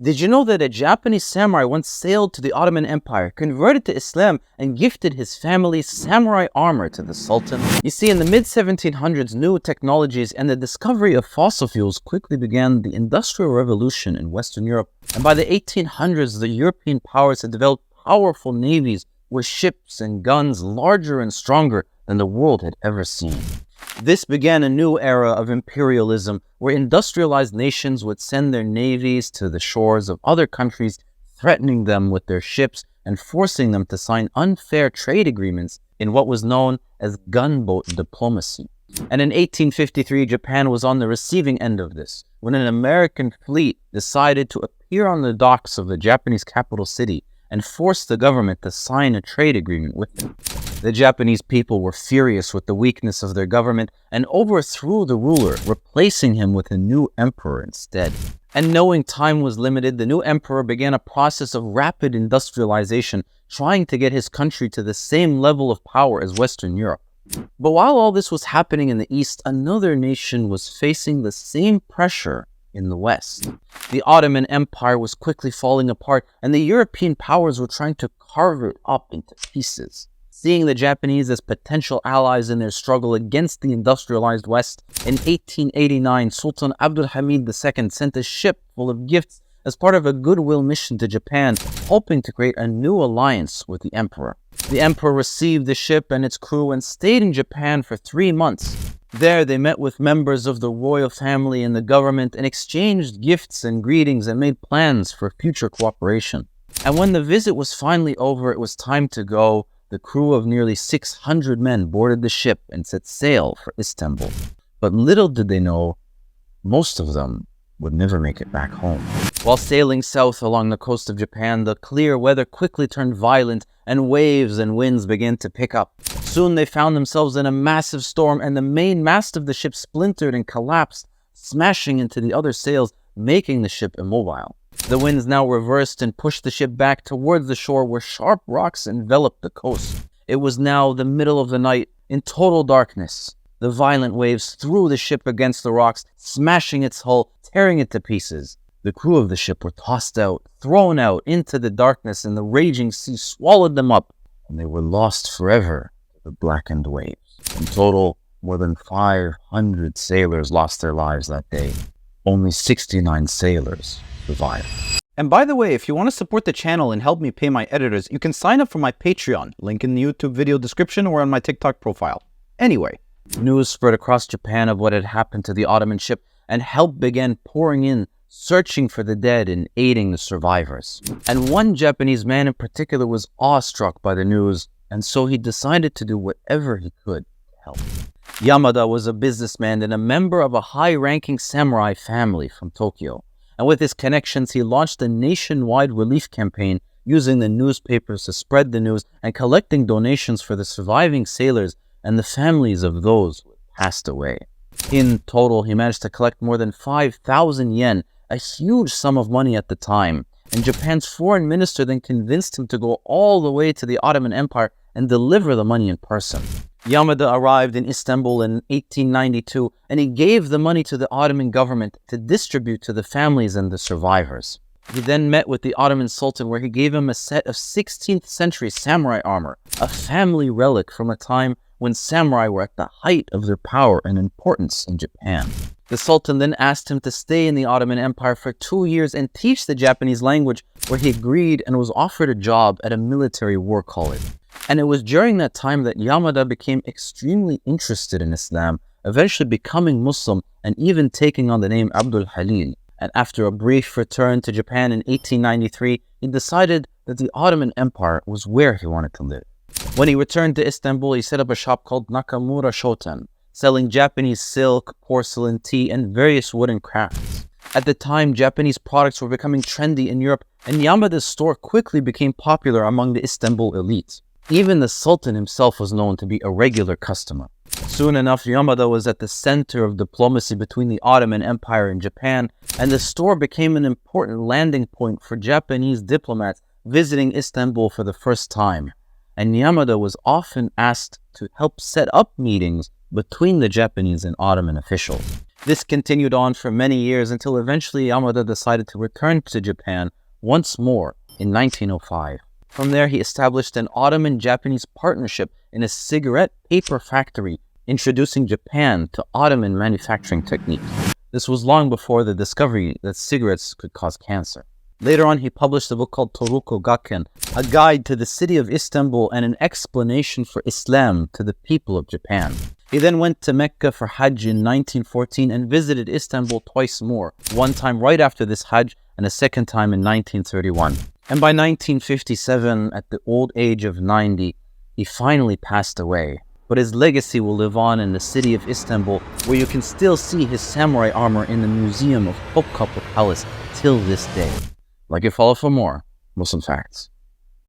Did you know that a Japanese samurai once sailed to the Ottoman Empire, converted to Islam, and gifted his family's samurai armor to the Sultan? You see, in the mid-1700s, new technologies and the discovery of fossil fuels quickly began the Industrial Revolution in Western Europe. And by the 1800s, the European powers had developed powerful navies with ships and guns larger and stronger than the world had ever seen. This began a new era of imperialism, where industrialized nations would send their navies to the shores of other countries, threatening them with their ships and forcing them to sign unfair trade agreements in what was known as gunboat diplomacy. And in 1853, Japan was on the receiving end of this, when an American fleet decided to appear on the docks of the Japanese capital city and force the government to sign a trade agreement with them. The Japanese people were furious with the weakness of their government and overthrew the ruler, replacing him with a new emperor instead. And knowing time was limited, the new emperor began a process of rapid industrialization, trying to get his country to the same level of power as Western Europe. But while all this was happening in the East, another nation was facing the same pressure in the West. The Ottoman Empire was quickly falling apart, and the European powers were trying to carve it up into pieces. Seeing the Japanese as potential allies in their struggle against the industrialized West, in 1889, Sultan Abdul Hamid II sent a ship full of gifts as part of a goodwill mission to Japan, hoping to create a new alliance with the emperor. The emperor received the ship and its crew and stayed in Japan for 3 months. There, they met with members of the royal family and the government and exchanged gifts and greetings and made plans for future cooperation. And when the visit was finally over, it was time to go. The crew of nearly 600 men boarded the ship and set sail for Istanbul. But little did they know, most of them would never make it back home. While sailing south along the coast of Japan, the clear weather quickly turned violent and waves and winds began to pick up. Soon they found themselves in a massive storm, and the main mast of the ship splintered and collapsed, smashing into the other sails, making the ship immobile. The winds now reversed and pushed the ship back towards the shore, where sharp rocks enveloped the coast. It was now the middle of the night, in total darkness. The violent waves threw the ship against the rocks, smashing its hull, tearing it to pieces. The crew of the ship were tossed out, thrown out into the darkness, and the raging sea swallowed them up, and they were lost forever to the blackened waves. In total, more than 500 sailors lost their lives that day. Only 69 sailors survived. And by the way, if you want to support the channel and help me pay my editors, you can sign up for my Patreon, link in the YouTube video description or on my TikTok profile. Anyway, news spread across Japan of what had happened to the Ottoman ship, and help began pouring in, searching for the dead and aiding the survivors. And one Japanese man in particular was awestruck by the news, and so he decided to do whatever he could to help. Yamada was a businessman and a member of a high-ranking samurai family from Tokyo. And with his connections, he launched a nationwide relief campaign, using the newspapers to spread the news and collecting donations for the surviving sailors and the families of those who had passed away. In total, he managed to collect more than 5,000 yen, a huge sum of money at the time. And Japan's foreign minister then convinced him to go all the way to the Ottoman Empire and deliver the money in person. Yamada arrived in Istanbul in 1892, and he gave the money to the Ottoman government to distribute to the families and the survivors. He then met with the Ottoman Sultan, where he gave him a set of 16th century samurai armor, a family relic from a time when samurai were at the height of their power and importance in Japan. The Sultan then asked him to stay in the Ottoman Empire for 2 years and teach the Japanese language, where he agreed and was offered a job at a military war college. And it was during that time that Yamada became extremely interested in Islam, eventually becoming Muslim and even taking on the name Abdul Halil. And after a brief return to Japan in 1893, he decided that the Ottoman Empire was where he wanted to live. When he returned to Istanbul, he set up a shop called Nakamura Shoten, selling Japanese silk, porcelain, tea, and various wooden crafts. At the time, Japanese products were becoming trendy in Europe, and Yamada's store quickly became popular among the Istanbul elite. Even the Sultan himself was known to be a regular customer. Soon enough, Yamada was at the center of diplomacy between the Ottoman Empire and Japan, and the store became an important landing point for Japanese diplomats visiting Istanbul for the first time. And Yamada was often asked to help set up meetings between the Japanese and Ottoman officials. This continued on for many years until eventually Yamada decided to return to Japan once more in 1905. From there, he established an Ottoman-Japanese partnership in a cigarette paper factory, introducing Japan to Ottoman manufacturing techniques. This was long before the discovery that cigarettes could cause cancer. Later on, he published a book called Toruko Gakken, a guide to the city of Istanbul and an explanation for Islam to the people of Japan. He then went to Mecca for Hajj in 1914 and visited Istanbul twice more, one time right after this Hajj and a second time in 1931. And by 1957, at the old age of 90, he finally passed away. But his legacy will live on in the city of Istanbul, where you can still see his samurai armor in the Museum of Topkapı Palace till this day. Like and follow for more Muslim facts.